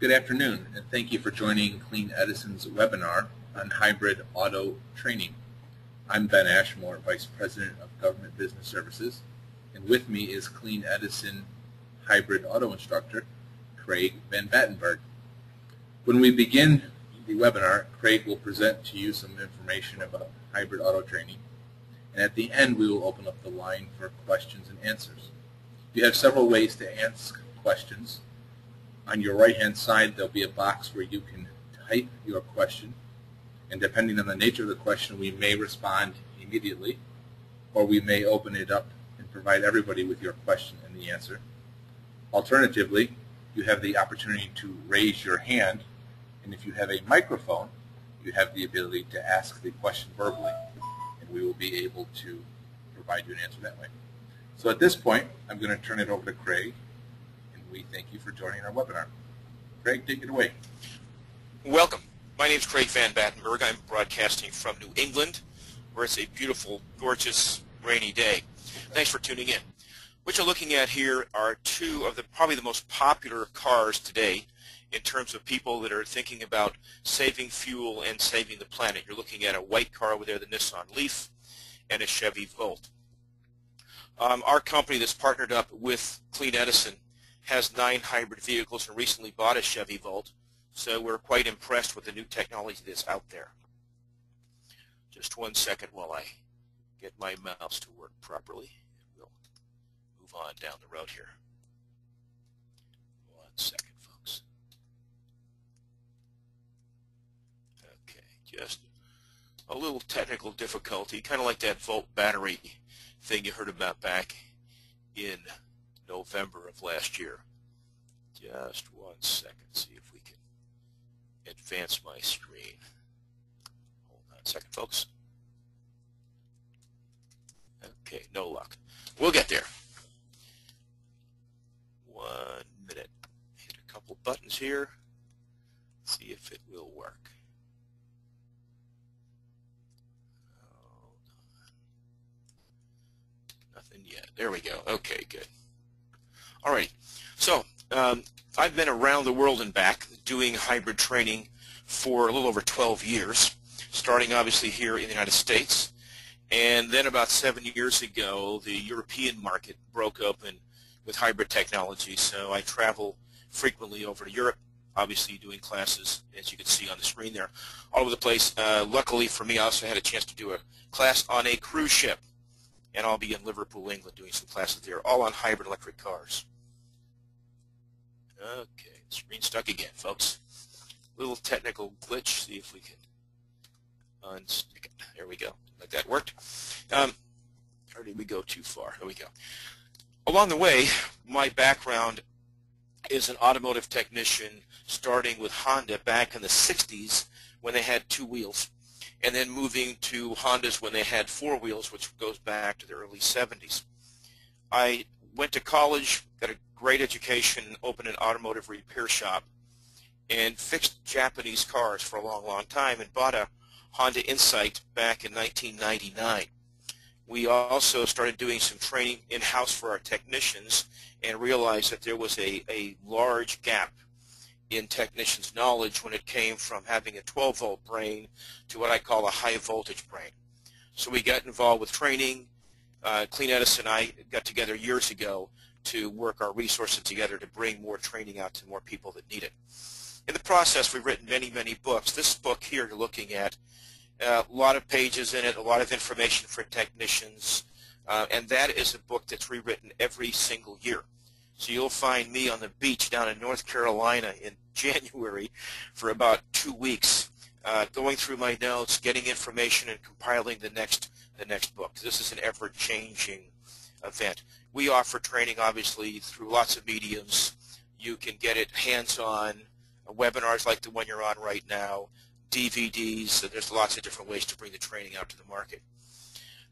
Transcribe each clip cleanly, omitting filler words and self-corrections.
Good afternoon, and thank you for joining CleanEdison's webinar on hybrid auto training. I'm Ben Ashmore, Vice President of Government Business Services, and with me is CleanEdison Hybrid Auto Instructor, Craig Van Batenburg. When we begin the webinar, Craig will present to you some information about hybrid auto training, and at the end we will open up the line for questions and answers. You have several ways to ask questions. On your right-hand side, there'll be a box where you can type your question, and depending on the nature of the question, we may respond immediately, or we may open it up and provide everybody with your question and the answer. Alternatively, you have the opportunity to raise your hand, and if you have a microphone, you have the ability to ask the question verbally, and we will be able to provide you an answer that way. So at this point, I'm going to turn it over to Craig. We thank you for joining our webinar. Craig, take it away. Welcome. My name is Craig Van Batenburg. I'm broadcasting from New England, where it's a beautiful, gorgeous, rainy day. Thanks for tuning in. What you're looking at here are two of probably the most popular cars today in terms of people that are thinking about saving fuel and saving the planet. You're looking at a white car over there, the Nissan Leaf, and a Chevy Volt. Our company that's partnered up with CleanEdison has 9 hybrid vehicles and recently bought a Chevy Volt, so we're quite impressed with the new technology that's out there. Just one second while I get my mouse to work properly. We'll move on down the road here. 1 second, folks. Okay, just a little technical difficulty, kind of like that Volt battery thing you heard about back in November of last year. Just 1 second, see if we can advance my screen. Hold on a second, folks. Okay, no luck. We'll get there. 1 minute. Hit a couple buttons here. See if it will work. Hold on. Nothing yet. There we go. Okay, good. All right, so I've been around the world and back doing hybrid training for a little over 12 years, starting obviously here in the United States. And then about 7 years ago, the European market broke open with hybrid technology. So I travel frequently over to Europe, obviously doing classes, as you can see on the screen there, all over the place. Luckily for me, I also had a chance to do a class on a cruise ship. And I'll be in Liverpool, England, doing some classes there, all on hybrid electric cars. Okay, the screen's stuck again, folks. Little technical glitch. See if we can unstick it. There we go. Like that worked. Or did we go too far? There we go. Along the way, my background is an automotive technician, starting with Honda back in the 60s when they had 2 wheels, and then moving to Hondas when they had 4 wheels, which goes back to the early 70s. I went to college, got a great education, opened an automotive repair shop, and fixed Japanese cars for a long, long time, and bought a Honda Insight back in 1999. We also started doing some training in-house for our technicians and realized that there was a large gap in technicians' knowledge when it came from having a 12-volt brain to what I call a high-voltage brain. So we got involved with training. CleanEdison and I got together years ago to work our resources together to bring more training out to more people that need it. In the process, we've written many, many books. This book here you're looking at, a lot of pages in it, a lot of information for technicians, and that is a book that's rewritten every single year. So you'll find me on the beach down in North Carolina in January for about 2 weeks, going through my notes, getting information, and compiling the next book. This is an ever-changing event. We offer training, obviously, through lots of mediums. You can get it hands-on, webinars like the one you're on right now, DVDs. So there's lots of different ways to bring the training out to the market.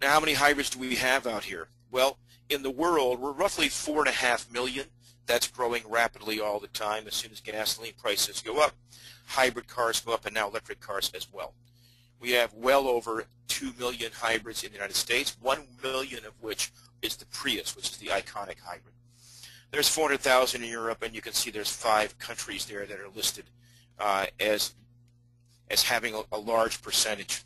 Now, how many hybrids do we have out here? Well, in the world, we're roughly 4.5 million. That's growing rapidly all the time. As soon as gasoline prices go up, hybrid cars go up, and now electric cars as well. We have well over 2 million hybrids in the United States, 1 million of which is the Prius, which is the iconic hybrid. There's 400,000 in Europe, and you can see there's 5 countries there that are listed as having a large percentage.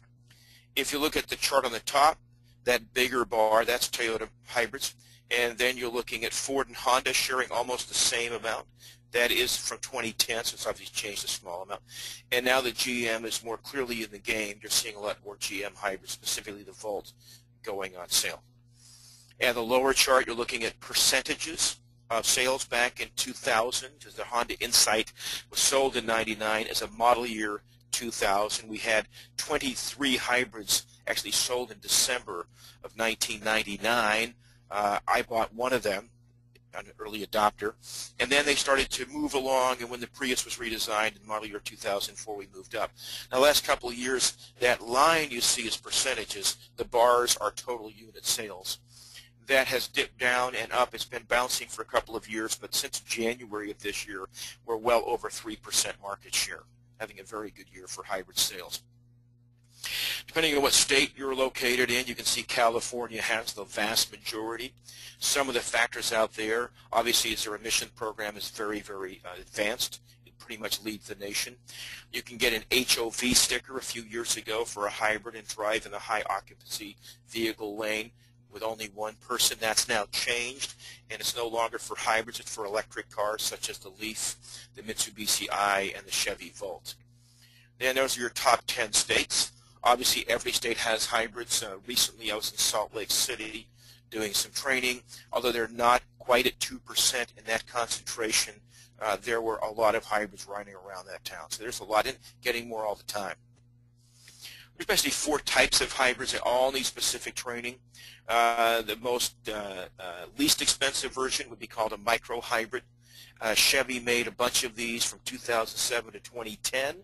If you look at the chart on the top, that bigger bar, that's Toyota hybrids, and then you're looking at Ford and Honda sharing almost the same amount. That is from 2010, so it's obviously changed a small amount. And now that GM is more clearly in the game, you're seeing a lot more GM hybrids, specifically the Volt, going on sale. And the lower chart, you're looking at percentages of sales back in 2000, because the Honda Insight was sold in '99 as a model year 2000. We had 23 hybrids actually sold in December of 1999. I bought one of them, an early adopter, and then they started to move along, and when the Prius was redesigned in model year 2004, we moved up. Now, the last couple of years, that line you see is percentages. The bars are total unit sales. That has dipped down and up. It's been bouncing for a couple of years, but since January of this year, we're well over 3% market share, having a very good year for hybrid sales. Depending on what state you're located in, you can see California has the vast majority. Some of the factors out there, obviously, is their emission program is very, very advanced. It pretty much leads the nation. You can get an HOV sticker a few years ago for a hybrid and drive in a high occupancy vehicle lane with only one person. That's now changed, and it's no longer for hybrids. It's for electric cars such as the Leaf, the Mitsubishi i, and the Chevy Volt. Then those are your top 10 states. Obviously, every state has hybrids. Recently, I was in Salt Lake City doing some training. Although they're not quite at 2% in that concentration, there were a lot of hybrids running around that town. So there's a lot in, getting more all the time. There's basically 4 types of hybrids. They all need specific training. The most least expensive version would be called a micro hybrid. Chevy made a bunch of these from 2007 to 2010.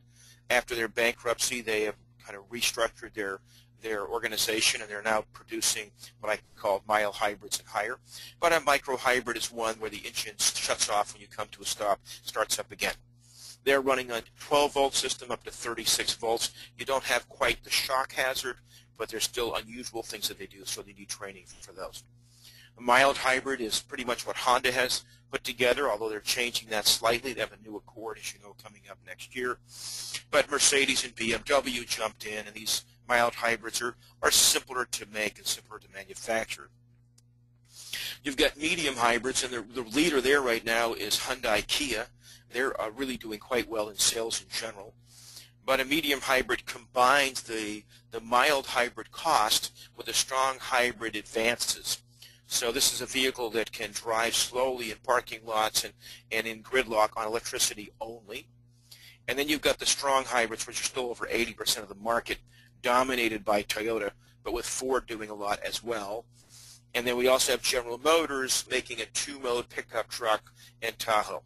After their bankruptcy, they have kind of restructured their organization, and they're now producing what I call mild hybrids and higher. But a micro hybrid is one where the engine shuts off when you come to a stop, starts up again. They're running a 12-volt system up to 36 volts. You don't have quite the shock hazard, but there's still unusual things that they do, so they need training for those. A mild hybrid is pretty much what Honda has put together, although they're changing that slightly. They have a new Accord, as you know, coming up next year. But Mercedes and BMW jumped in, and these mild hybrids are simpler to make and simpler to manufacture. You've got medium hybrids, and the leader there right now is Hyundai Kia. They're really doing quite well in sales in general. But a medium hybrid combines the mild hybrid cost with the strong hybrid advances. So this is a vehicle that can drive slowly in parking lots and in gridlock on electricity only. And then you've got the strong hybrids, which are still over 80% of the market, dominated by Toyota, but with Ford doing a lot as well. And then we also have General Motors making a 2-mode pickup truck and Tahoe.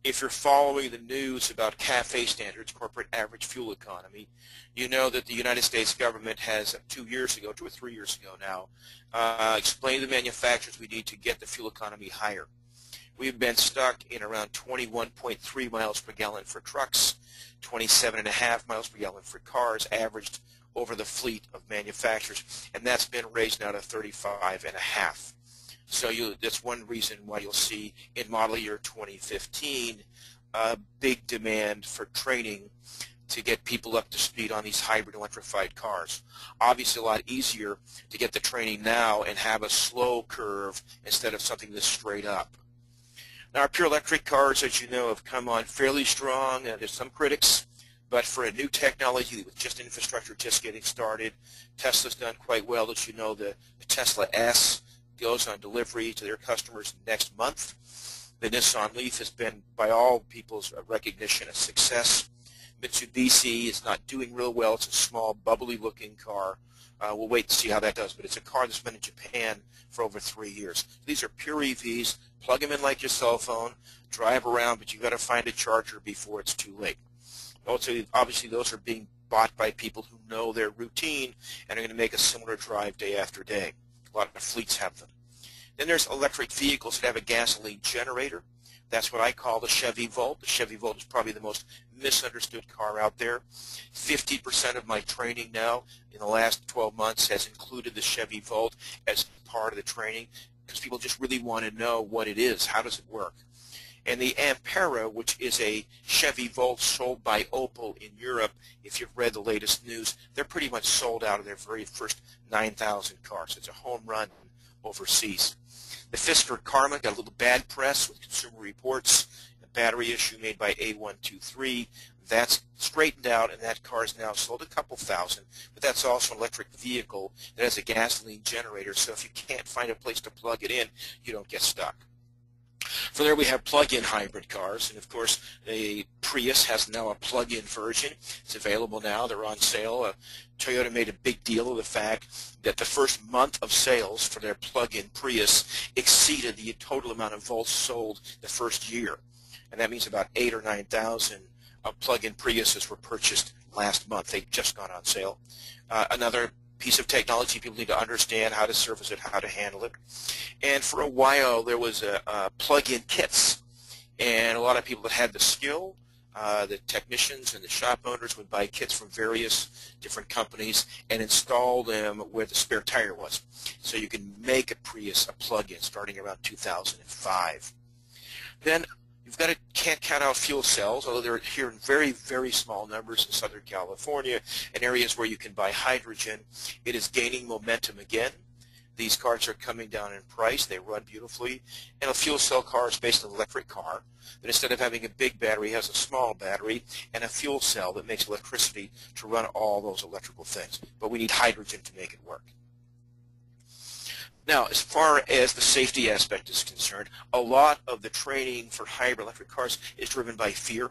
If you're following the news about CAFE standards, corporate average fuel economy, you know that the United States government has 2 years ago, 2 or 3 years ago now, explained to the manufacturers we need to get the fuel economy higher. We've been stuck in around 21.3 miles per gallon for trucks, 27.5 miles per gallon for cars, averaged over the fleet of manufacturers, and that's been raised now to 35.5. So that's one reason why you'll see in model year 2015 a big demand for training to get people up to speed on these hybrid electrified cars. Obviously a lot easier to get the training now and have a slow curve instead of something that's straight up. Now our pure electric cars, as you know, have come on fairly strong. There's some critics, but for a new technology with just infrastructure just getting started, Tesla's done quite well. As you know, the Tesla S goes on delivery to their customers next month. The Nissan Leaf has been, by all people's recognition, a success. Mitsubishi is not doing real well. It's a small, bubbly-looking car. We'll wait to see how that does, but it's a car that's been in Japan for over 3 years. These are pure EVs. Plug them in like your cell phone, drive around, but you've got to find a charger before it's too late. Also, obviously, those are being bought by people who know their routine and are going to make a similar drive day after day. A lot of fleets have them. Then there's electric vehicles that have a gasoline generator. That's what I call the Chevy Volt. The Chevy Volt is probably the most misunderstood car out there. 50% of my training now in the last 12 months has included the Chevy Volt as part of the training. because people just really want to know what it is. How does it work? And the Ampera, which is a Chevy Volt sold by Opel in Europe, if you've read the latest news, they're pretty much sold out of their very first 9,000 cars. It's a home run overseas. The Fisker Karma got a little bad press with Consumer Reports, a battery issue made by A123. That's straightened out, and that car is now sold a couple thousand, but that's also an electric vehicle that has a gasoline generator, so if you can't find a place to plug it in, you don't get stuck. From there we have plug-in hybrid cars, and of course the Prius has now a plug-in version. It's available now. They're on sale. Toyota made a big deal of the fact that the first month of sales for their plug-in Prius exceeded the total amount of volts sold the first year, and that means about 8,000 or 9,000 plug-in Priuses were purchased last month. They've just gone on sale. Another piece of technology people need to understand how to service it, how to handle it. And for a while there was plug-in kits, and a lot of people that had the skill, the technicians and the shop owners would buy kits from various different companies and install them where the spare tire was. So you can make a Prius a plug-in starting around 2005. Then can't count out fuel cells, although they're here in very, very small numbers in Southern California and areas where you can buy hydrogen. It is gaining momentum again. These cars are coming down in price. They run beautifully. And a fuel cell car is basically an electric car, but instead of having a big battery, it has a small battery and a fuel cell that makes electricity to run all those electrical things. But we need hydrogen to make it work. Now, as far as the safety aspect is concerned, a lot of the training for hybrid electric cars is driven by fear,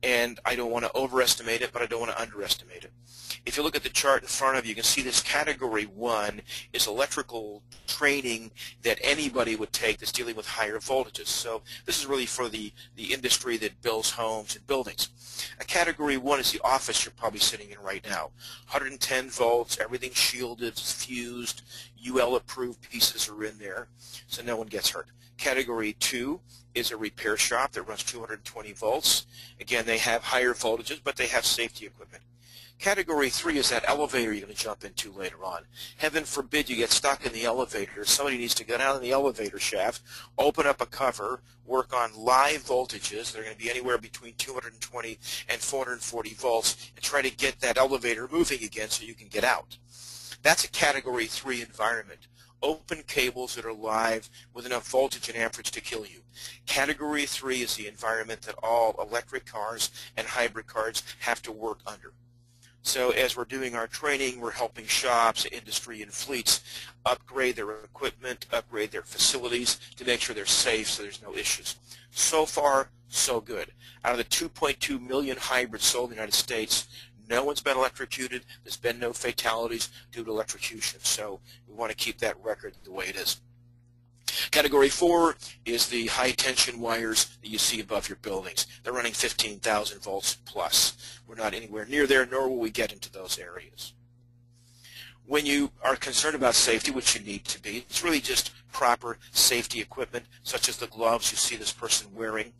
and I don't want to overestimate it, but I don't want to underestimate it. If you look at the chart in front of you, you can see this Category 1 is electrical training that anybody would take that's dealing with higher voltages. So this is really for the industry that builds homes and buildings. A Category 1 is the office you're probably sitting in right now. 110 volts, everything shielded, fused, UL-approved pieces are in there, so no one gets hurt. Category 2 is a repair shop that runs 220 volts. Again, they have higher voltages, but they have safety equipment. Category 3 is that elevator you're going to jump into later on. Heaven forbid you get stuck in the elevator. Somebody needs to go down in the elevator shaft, open up a cover, work on live voltages. They're going to be anywhere between 220 and 440 volts, and try to get that elevator moving again so you can get out. That's a Category 3 environment. Open cables that are live with enough voltage and amperage to kill you. Category 3 is the environment that all electric cars and hybrid cars have to work under. So as we're doing our training, we're helping shops, industry, and fleets upgrade their equipment, upgrade their facilities to make sure they're safe so there's no issues. So far, so good. Out of the 2.2 million hybrids sold in the United States, no one's been electrocuted. There's been no fatalities due to electrocution. So we want to keep that record the way it is. Category 4 is the high-tension wires that you see above your buildings. They're running 15,000 volts plus. We're not anywhere near there, nor will we get into those areas. When you are concerned about safety, which you need to be, it's really just proper safety equipment, such as the gloves you see this person wearing.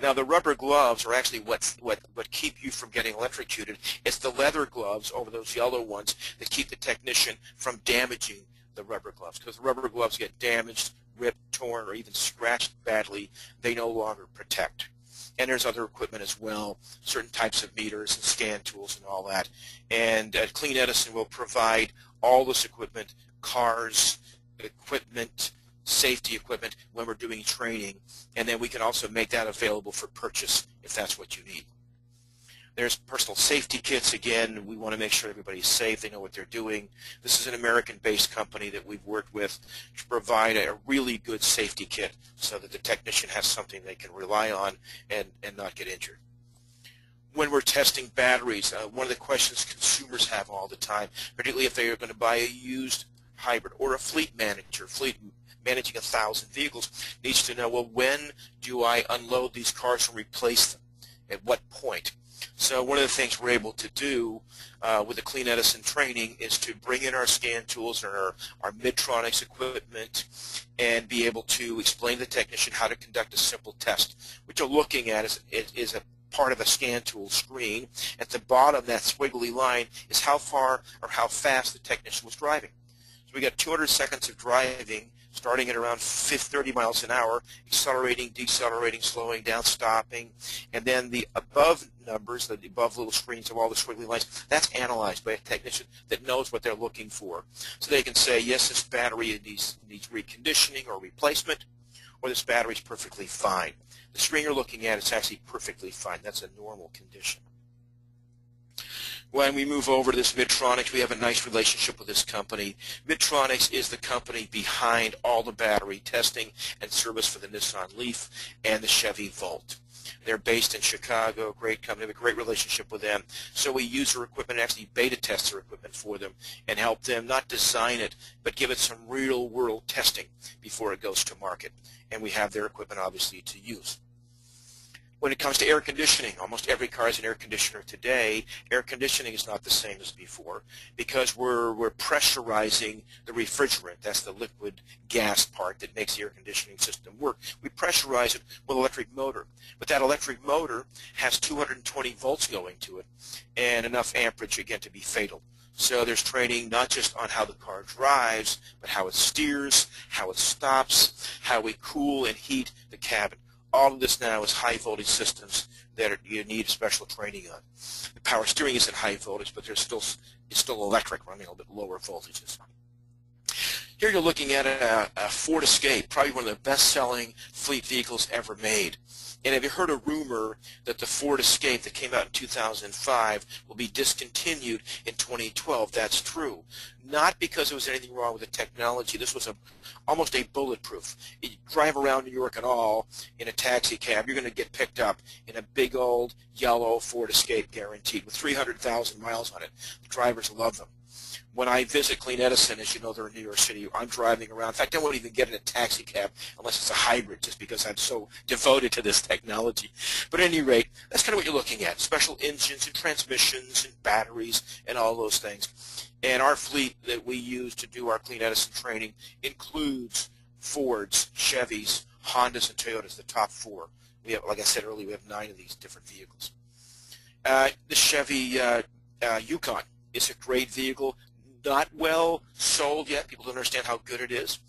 Now, the rubber gloves are actually what keep you from getting electrocuted. It's the leather gloves over those yellow ones that keep the technician from damaging the rubber gloves, because the rubber gloves get damaged, ripped, torn, or even scratched badly. They no longer protect. And there's other equipment as well, certain types of meters and scan tools and all that. And CleanEdison will provide all this equipment, cars, equipment, safety equipment, when we're doing training. And then we can also make that available for purchase if that's what you need. There's personal safety kits. Again, we want to make sure everybody's safe, they know what they're doing. This is an American-based company that we've worked with to provide a really good safety kit so that the technician has something they can rely on and not get injured. When we're testing batteries, one of the questions consumers have all the time, particularly if they are going to buy a used hybrid, or a fleet manager, managing 1,000 vehicles, needs to know, well, when do I unload these cars and replace them? At what point? So one of the things we're able to do with the CleanEdison training is to bring in our scan tools and our Midtronics equipment and be able to explain to the technician how to conduct a simple test. What you're looking at is a part of a scan tool screen. At the bottom, that squiggly line is how far or how fast the technician was driving. So we got 200 seconds of driving starting at around 30 miles an hour, accelerating, decelerating, slowing down, stopping, and then the above numbers, the above little screens of all the squiggly lines, that's analyzed by a technician that knows what they're looking for. So they can say, yes, this battery needs reconditioning or replacement, or this battery is perfectly fine. The screen you're looking at is actually perfectly fine. That's a normal condition. When we move over to this Midtronics, we have a nice relationship with this company. Midtronics is the company behind all the battery testing and service for the Nissan Leaf and the Chevy Volt. They're based in Chicago, great company, we have a great relationship with them. So we use their equipment, actually beta test their equipment for them and help them not design it, but give it some real world testing before it goes to market. And we have their equipment obviously to use. When it comes to air conditioning, almost every car has an air conditioner today. Air conditioning is not the same as before because we're pressurizing the refrigerant. That's the liquid gas part that makes the air conditioning system work. We pressurize it with an electric motor. But that electric motor has 220 volts going to it and enough amperage, again, to be fatal. So there's training not just on how the car drives, but how it steers, how it stops, how we cool and heat the cabin. All of this now is high voltage systems that you need special training on. The power steering isn't high voltage, but it's still electric, running a little bit lower voltages. Here you're looking at a Ford Escape, probably one of the best-selling fleet vehicles ever made. And have you heard a rumor that the Ford Escape that came out in 2005 will be discontinued in 2012? That's true. Not because there was anything wrong with the technology. This was almost a bulletproof. You drive around New York at all in a taxi cab, you're going to get picked up in a big old yellow Ford Escape guaranteed with 300,000 miles on it. The drivers love them. When I visit CleanEdison, as you know, they're in New York City, I'm driving around. In fact, I won't even get in a taxi cab unless it's a hybrid, just because I'm so devoted to this technology. But at any rate, that's kind of what you're looking at, special engines and transmissions and batteries and all those things. And our fleet that we use to do our CleanEdison training includes Fords, Chevys, Hondas, and Toyotas, the top four. We have, like I said earlier, we have 9 of these different vehicles. The Chevy Yukon is a great vehicle. Not well sold yet. People don't understand how good it is.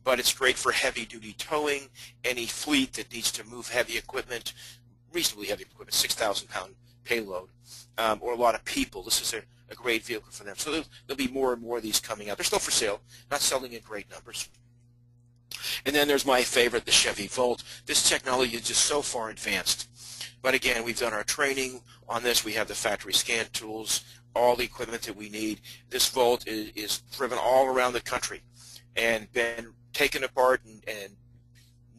But it's great for heavy-duty towing, any fleet that needs to move heavy equipment, reasonably heavy equipment, 6,000-pound payload, or a lot of people. This is a great vehicle for them. So there'll be more and more of these coming out. They're still for sale, not selling in great numbers. And then there's my favorite, the Chevy Volt. This technology is just so far advanced. But again, we've done our training on this. We have the factory scan tools, all the equipment that we need. This Volt is driven all around the country and been taken apart and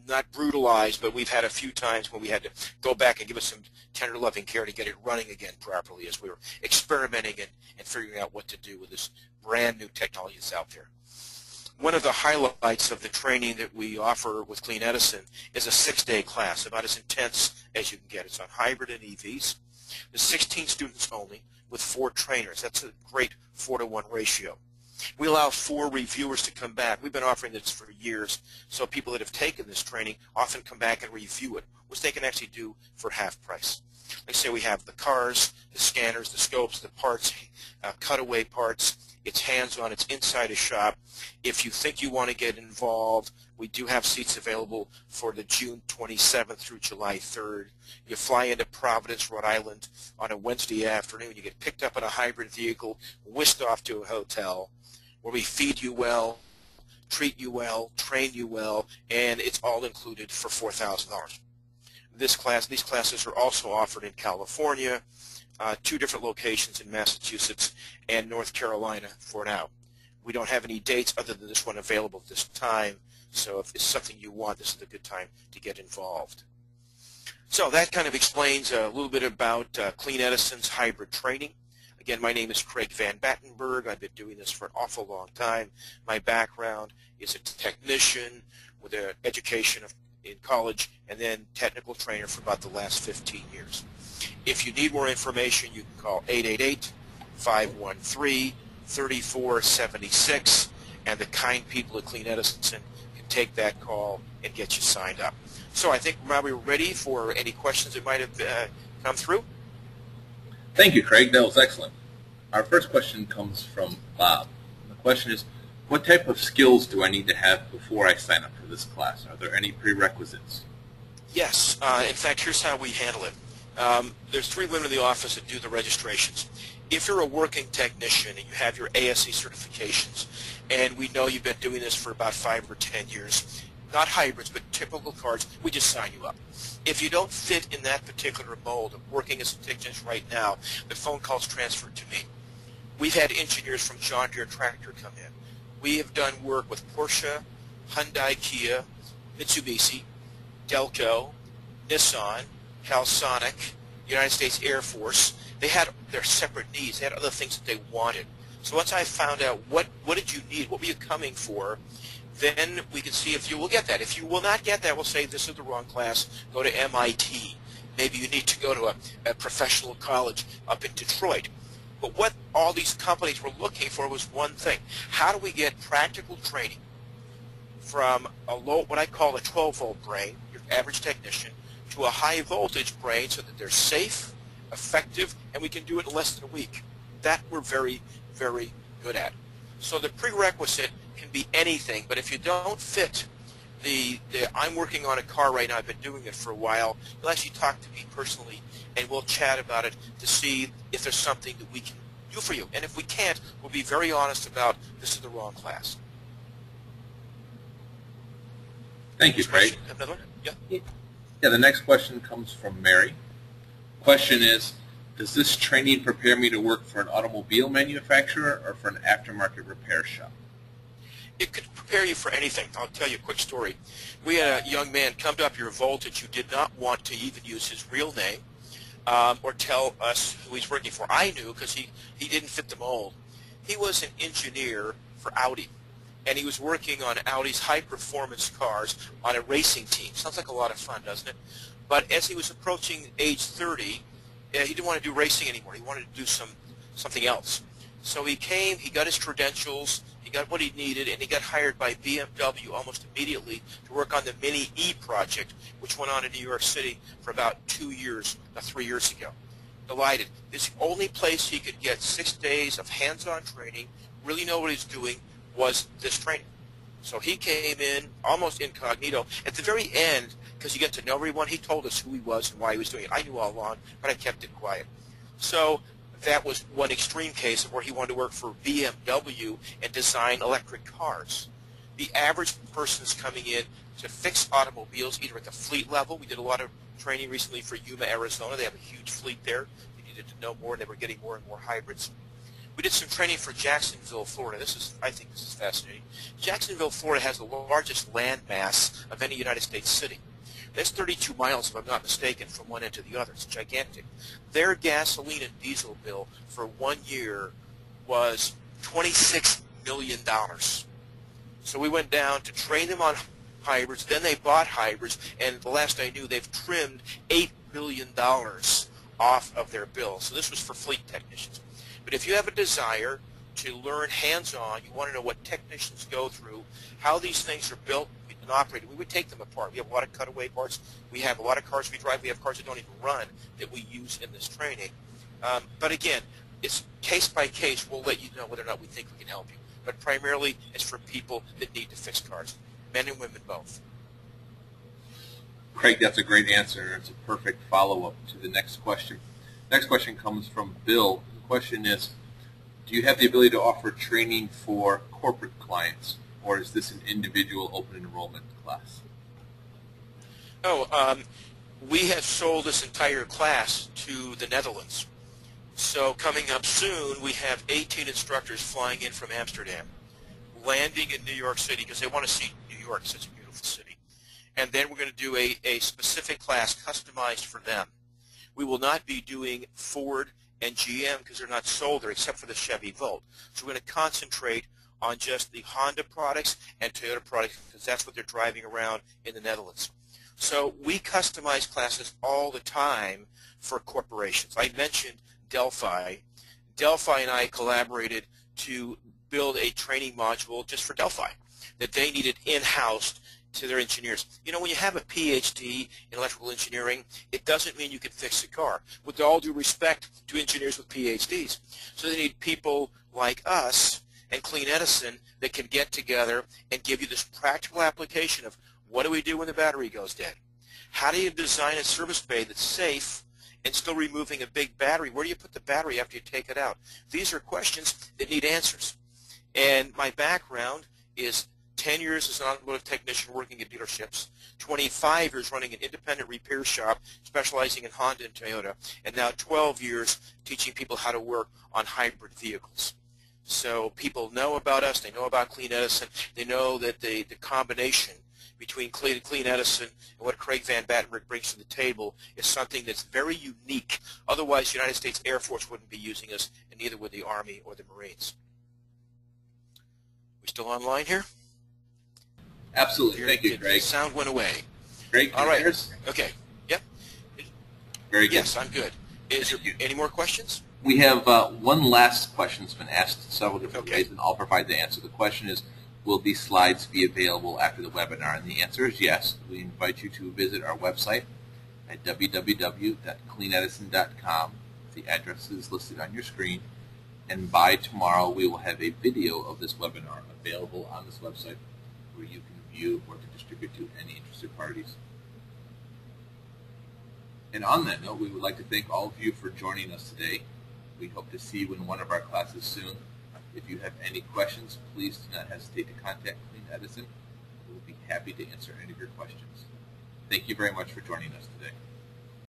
not brutalized, but we've had a few times when we had to go back and give it some tender loving care to get it running again properly as we were experimenting and figuring out what to do with this brand new technology that's out there. One of the highlights of the training that we offer with CleanEdison is a 6-day class, about as intense as you can get. It's on hybrid and EVs. There's 16 students only with 4 trainers. That's a great 4-to-1 ratio. We allow 4 reviewers to come back. We've been offering this for years, so people that have taken this training often come back and review it, which they can actually do for half price. Like I say, we have the cars, the scanners, the scopes, the parts, cutaway parts. It's hands-on. It's inside a shop. If you think you want to get involved, we do have seats available for the June 27th through July 3rd. You fly into Providence, Rhode Island on a Wednesday afternoon. You get picked up in a hybrid vehicle, whisked off to a hotel where we feed you well, treat you well, train you well, and it's all included for $4,000. These classes are also offered in California, 2 different locations in Massachusetts and North Carolina for now. We don't have any dates other than this one available at this time, so if it's something you want, this is a good time to get involved. So that kind of explains a little bit about CleanEdison's hybrid training. Again, my name is Craig Van Batenburg. I've been doing this for an awful long time. My background is a technician with an education in college and then technical trainer for about the last 15 years. If you need more information, you can call 888-513-3476, and the kind people at CleanEdison can take that call and get you signed up. So I think now we're ready for any questions that might have come through. Thank you, Craig. That was excellent. Our first question comes from Bob. The question is, What type of skills do I need to have before I sign up for this class? Are there any prerequisites? Yes. In fact, here's how we handle it. There's 3 women in the office that do the registrations. If you're a working technician and you have your ASE certifications, and we know you've been doing this for about 5 or 10 years, not hybrids, but typical cars, we just sign you up. If you don't fit in that particular mold of working as a technician right now, the phone call's transferred to me. We've had engineers from John Deere Tractor come in. We have done work with Porsche, Hyundai, Kia, Mitsubishi, Delco, Nissan, Calsonic, United States Air Force. They had their separate needs. They had other things that they wanted. So once I found out what did you need, what were you coming for, then we can see if you will get that. If you will not get that, we'll say this is the wrong class, go to MIT. Maybe you need to go to a professional college up in Detroit. But what all these companies were looking for was one thing. How do we get practical training from a low, what I call a 12-volt brain, your average technician, to a high-voltage brain so that they're safe, effective, and we can do it in less than a week. That we're very, very good at. So the prerequisite can be anything, but if you don't fit I'm working on a car right now, I've been doing it for a while, you'll actually talk to me personally, and we'll chat about it to see if there's something that we can do for you. And if we can't, we'll be very honest about this is the wrong class. Thank you, Craig. Another one? Yeah. Yeah, the next question comes from Mary. Question is, does this training prepare me to work for an automobile manufacturer or for an aftermarket repair shop? It could prepare you for anything. I'll tell you a quick story. We had a young man come up your voltage who did not want to even use his real name or tell us who he's working for. I knew because he didn't fit the mold. He was an engineer for Audi, and he was working on Audi's high-performance cars on a racing team. Sounds like a lot of fun, doesn't it? But as he was approaching age 30, he didn't want to do racing anymore. He wanted to do something else. So he came, he got his credentials, he got what he needed, and he got hired by BMW almost immediately to work on the Mini E project, which went on in New York City for about 3 years ago. Delighted. This only place he could get 6 days of hands-on training, really know what he's doing, was this training. So he came in almost incognito. At the very end, because you get to know everyone, he told us who he was and why he was doing it. I knew all along, but I kept it quiet. So that was one extreme case of where he wanted to work for BMW and design electric cars. The average person is coming in to fix automobiles either at the fleet level. We did a lot of training recently for Yuma, Arizona. They have a huge fleet there. They needed to know more, and they were getting more and more hybrids. We did some training for Jacksonville, Florida. I think this is fascinating. Jacksonville, Florida has the largest land mass of any United States city. That's 32 miles, if I'm not mistaken, from one end to the other. It's gigantic. Their gasoline and diesel bill for 1 year was $26 million. So we went down to train them on hybrids. Then they bought hybrids, and the last I knew, they've trimmed $8 million off of their bill. So this was for fleet technicians. But if you have a desire to learn hands-on, you want to know what technicians go through, how these things are built and operated, we would take them apart. We have a lot of cutaway parts. We have a lot of cars we drive. We have cars that don't even run that we use in this training. But again, it's case by case. We'll let you know whether or not we think we can help you. But primarily, it's for people that need to fix cars, men and women both. Craig, that's a great answer. It's a perfect follow-up to the next question. Next question comes from Bill. The question is, do you have the ability to offer training for corporate clients, or is this an individual open enrollment class? Oh, we have sold this entire class to the Netherlands. So coming up soon, we have 18 instructors flying in from Amsterdam, landing in New York City because they want to see New York, such a beautiful city. And then we're going to do a specific class customized for them. We will not be doing Ford and GM because they're not sold there except for the Chevy Volt. So we're going to concentrate on just the Honda products and Toyota products because that's what they're driving around in the Netherlands. So we customize classes all the time for corporations. I mentioned Delphi. Delphi and I collaborated to build a training module just for Delphi that they needed in-house to their engineers. You know, when you have a PhD in electrical engineering, it doesn't mean you can fix a car. With all due respect to engineers with PhDs. So they need people like us and CleanEdison that can get together and give you this practical application of what do we do when the battery goes dead? How do you design a service bay that's safe and still removing a big battery? Where do you put the battery after you take it out? These are questions that need answers. And my background is 10 years as an automotive technician working at dealerships, 25 years running an independent repair shop specializing in Honda and Toyota, and now 12 years teaching people how to work on hybrid vehicles. So people know about us, they know about CleanEdison, they know that the combination between CleanEdison and what Craig Van Batenburg brings to the table is something that's very unique. Otherwise, the United States Air Force wouldn't be using us, and neither would the Army or the Marines. We still online here? Absolutely. Thank you, Craig. The sound went away. Craig, all right. Yours? Okay. Yep. Very good. Yes, I'm good. Is there any more questions? We have one last question that's been asked several different ways, and I'll provide the answer. The question is, will these slides be available after the webinar? And the answer is yes. We invite you to visit our website at www.cleanedison.com. The address is listed on your screen. And by tomorrow, we will have a video of this webinar available on this website where you can view or to distribute to any interested parties. And on that note, we would like to thank all of you for joining us today. We hope to see you in one of our classes soon. If you have any questions, please do not hesitate to contact CleanEdison. We will be happy to answer any of your questions. Thank you very much for joining us today.